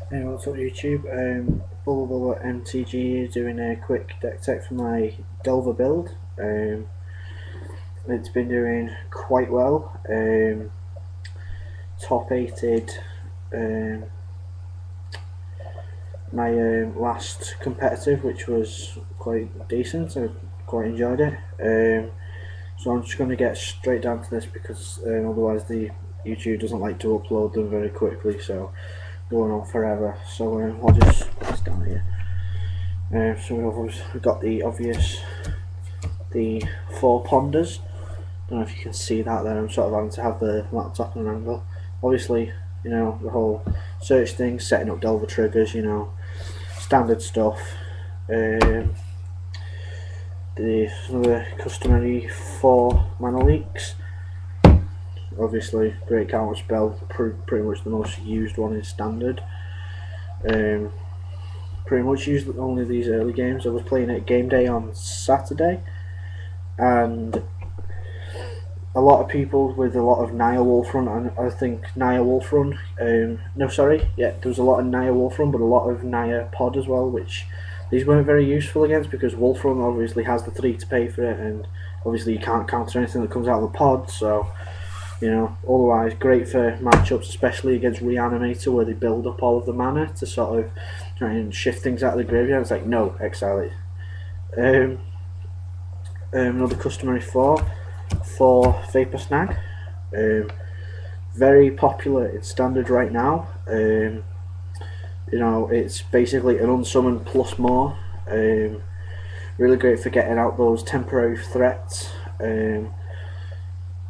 Hey, what's up YouTube? Bubble MTG doing a quick deck tech for my Delver build. It's been doing quite well. Top 8'd um, my last competitive, which was quite decent. I quite enjoyed it. So I'm just going to get straight down to this because otherwise the YouTube doesn't like to upload them very quickly. So going on forever. So I'll just put this down here. So we've got the obvious, the four ponders. Don't know if you can see that there. I'm sort of having to have the laptop on an angle. Obviously, you know, the whole search thing, setting up Delver triggers, you know, standard stuff. The customary 4 mana leaks. Obviously, great counter spell, pretty much the most used one in standard. Pretty much used only these early games. I was playing it game day on Saturday, and a lot of people with a lot of Naya Wolf Run, and I think Naya Wolf Run, no sorry, yeah, there was a lot of Naya Wolf Run, but a lot of Naya Pod as well, which these weren't very useful against because Wolf Run obviously has the 3 to pay for it, and obviously you can't counter anything that comes out of the pod, so, you know, otherwise great for matchups, especially against Reanimator where they build up all of the mana to sort of try and shift things out of the graveyard. It's like, no, exile it. Another customary 4 for Vapor Snag. Very popular in standard right now. You know, it's basically an unsummon plus more. Really great for getting out those temporary threats.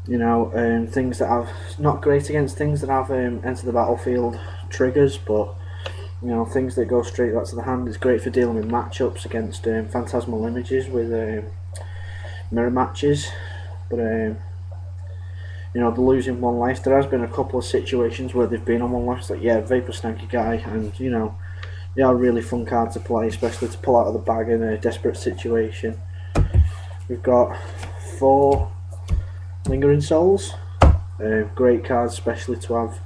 You know, things that have not great against things that have enter the battlefield triggers, but you know, things that go straight back to the hand. It's great for dealing with matchups against phantasmal images with mirror matches. But you know, the losing 1 life, there has been a couple of situations where they've been on 1 life. It's like, yeah, Vapor Snag guy, and you know, they are a really fun card to play, especially to pull out of the bag in a desperate situation. We've got 4 Lingering Souls. Great cards, especially to have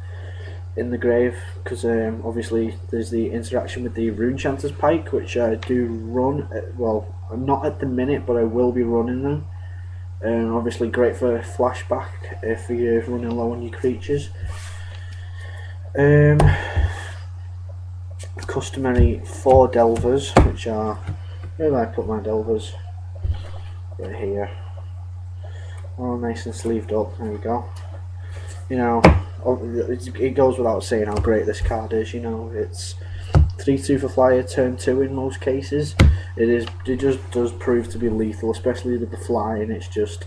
in the grave, because obviously there's the interaction with the Rune Chanter's Pike, which I do run. Well, I'm not at the minute, but I will be running them. Obviously great for flashback if you're running low on your creatures. Customary 4 Delvers, which are, where do I put my Delvers? Right here. All nice and sleeved up, there we go. You know, it goes without saying how great this card is. You know, it's 3/2 for flyer, turn 2 in most cases. It just does prove to be lethal, especially with the fly, and it's just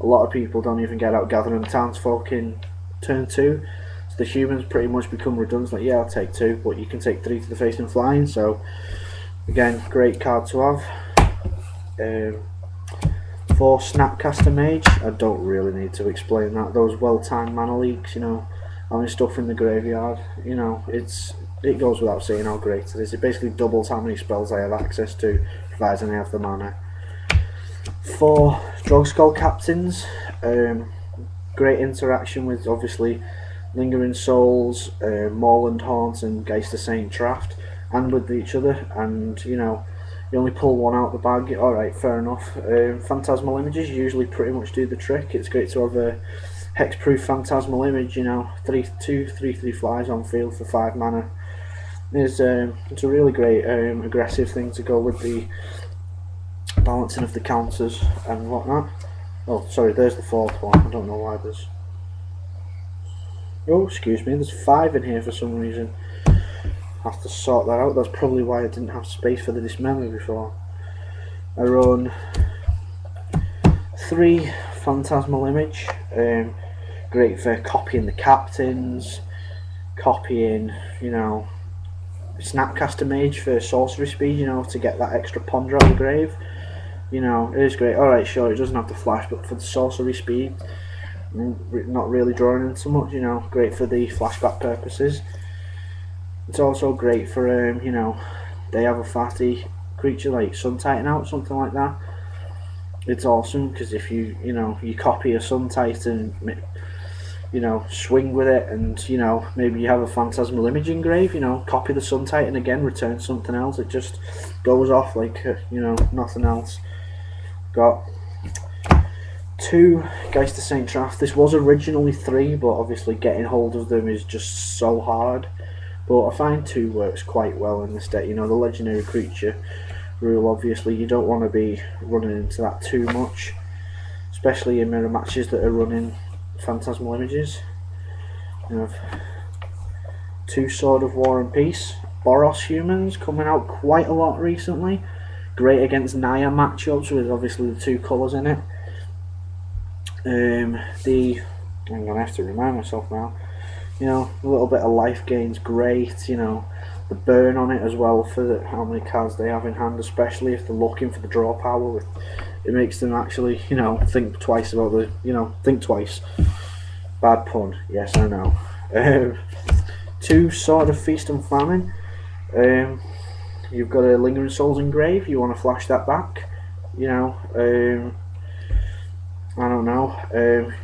a lot of people don't even get out gathering townsfolk in turn 2. So the humans pretty much become redundant. Like, yeah, I'll take 2, but you can take 3 to the face and flying. So again, great card to have. For Snapcaster Mage, I don't really need to explain that. Those well-timed mana leaks, you know, having stuff in the graveyard, you know, it goes without saying how great it is. It basically doubles how many spells I have access to, providing I have the mana. For Drogskull Captains, great interaction with obviously Lingering Souls, Moorland Haunt and Geister Saint Draft, and with each other, and you know, you only pull 1 out the bag, alright, fair enough. Phantasmal images usually pretty much do the trick. It's great to have a hexproof phantasmal image, you know, 3/3 flies on field for 5 mana. It's a really great aggressive thing to go with the balancing of the counters and whatnot. Oh, sorry, there's the 4th one. I don't know why there's... Oh, excuse me, there's 5 in here for some reason. Have to sort that out. That's probably why I didn't have space for the dismember before. I run 3 Phantasmal Image. Great for copying the captains, copying, you know, Snapcaster Mage for sorcery speed, you know, to get that extra ponder out of the grave. You know, it is great. Alright, sure, it doesn't have to flash, but for the sorcery speed, not really drawing in so much, you know, great for the flashback purposes. It's also great for, you know, they have a fatty creature like Sun Titan out, something like that. It's awesome because if you know, you copy a Sun Titan, you know, swing with it, and you know, maybe you have a phantasmal image engrave, you know, copy the Sun Titan again, return something else. It just goes off like you know, nothing else. Got 2 Geister Saint Traft. This was originally 3, but obviously getting hold of them is just so hard. But I find 2 works quite well in this deck. You know, the legendary creature rule, obviously you don't want to be running into that too much, especially in mirror matches that are running phantasmal images. You have 2 Sword of War and Peace. Boros humans coming out quite a lot recently. Great against Naya matchups with obviously the 2 colours in it. I'm gonna have to remind myself now. You know, a little bit of life gain's great. You know, the burn on it as well for how many cards they have in hand, especially if they're looking for the draw power. It makes them actually, you know, think twice about the, you know, think twice. Bad pun, yes I know. 2 Sword of Feast and Famine. You've got a Lingering Souls engrave. You want to flash that back. You know, I don't know.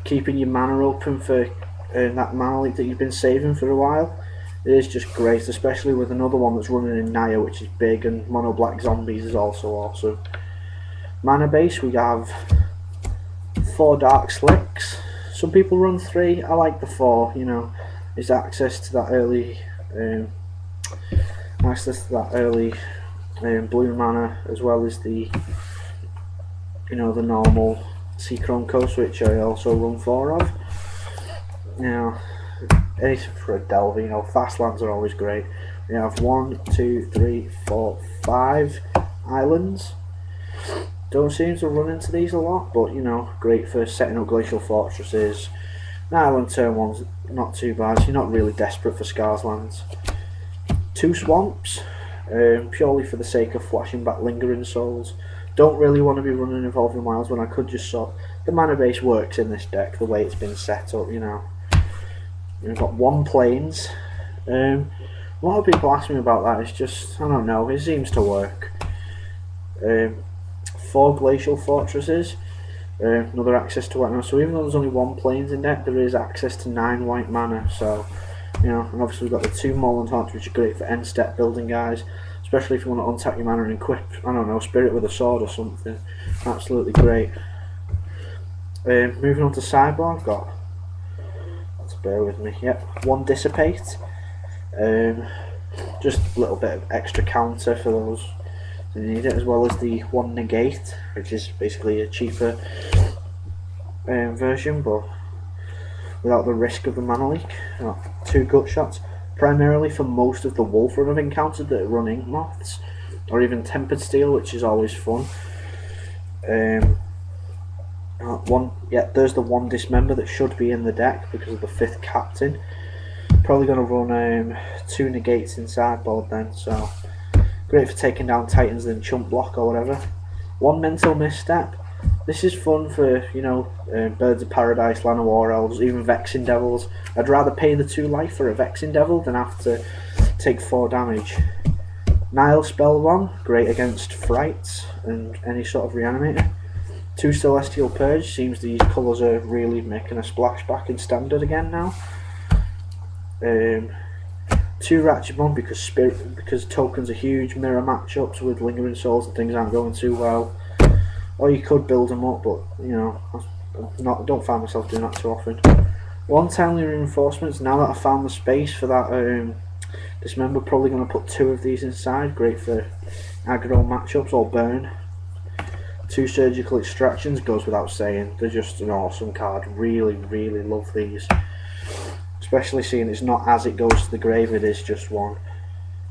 Keeping your mana open for that mana leak that you've been saving for a while. It is just great, especially with another one that's running in Naya, which is big, and Mono Black Zombies is also awesome. Mana base, we have 4 Dark Slicks. Some people run 3. I like the 4. You know, is access to that early, blue mana, as well as the, you know, the normal Seachrome Coast, which I also run 4 of. Now, anything for a delve, you know, fast lands are always great. We have 1, 2, 3, 4, 5 islands. Don't seem to run into these a lot, but you know, great for setting up glacial fortresses. An island turn 1's not too bad. You're not really desperate for Scars lands. 2 swamps, purely for the sake of flashing back Lingering Souls. Don't really want to be running Evolving Wilds when I could just sort. The mana base works in this deck the way it's been set up, you know. We've got 1 Plains. A lot of people ask me about that. It's just, I don't know, it seems to work. 4 Glacial Fortresses. Another access to white mana. So even though there's only 1 Plains in deck, there is access to 9 white mana. So, you know, and obviously we've got the 2 Moreland Haunts, which are great for end step building guys. Especially if you want to untap your mana and equip, I don't know, Spirit with a Sword or something. Absolutely great. Moving on to sideboard, I've got, let's bear with me, yep, 1 Dissipate. Just a little bit of extra counter for those who need it, as well as the 1 Negate, which is basically a cheaper version, but without the risk of the mana leak. 2 Gut Shots. Primarily for most of the wolf run I've encountered that run ink moths, or even tempered steel, which is always fun. There's the 1 Dismember that should be in the deck because of the 5th captain. Probably going to run 2 Negates in sideboard then, so great for taking down Titans and chump block or whatever. 1 Mental Misstep. This is fun for, you know, Birds of Paradise, Llanowar War Elves, even Vexing Devils. I'd rather pay the 2 life for a Vexing Devil than have to take 4 damage. Nile Spellbomb, great against Frights and any sort of reanimator. 2 Celestial Purge, seems these colours are really making a splash back in Standard again now. 2 Ratchet Bomb because tokens are huge, mirror matchups with Lingering Souls and things aren't going too well. Or you could build them up, but you know, don't find myself doing that too often. 1 Timely Reinforcements. Now that I've found the space for that Dismember, probably going to put 2 of these inside. Great for aggro matchups or burn. 2 Surgical Extractions, goes without saying. They're just an awesome card. Really, really love these. Especially seeing it's not as it goes to the grave, it is just 1.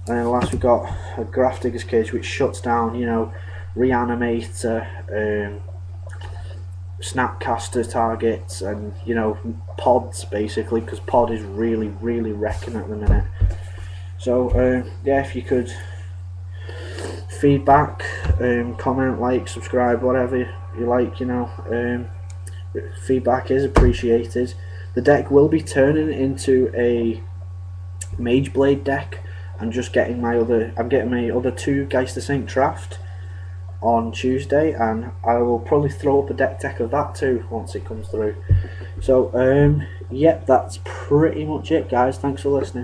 And then last we've got a Graph Digger's Cage, which shuts down, you know, Reanimator, Snapcaster targets, and you know, pods basically, because pod is really, really wrecking at the minute. So yeah, if you could feedback, comment, like, subscribe, whatever you like, you know, feedback is appreciated. The deck will be turning into a Mage Blade deck. I'm getting my other 2 Geister Saint Traft on Tuesday, and I will probably throw up a deck of that too once it comes through. So, yep, that's pretty much it, guys. Thanks for listening.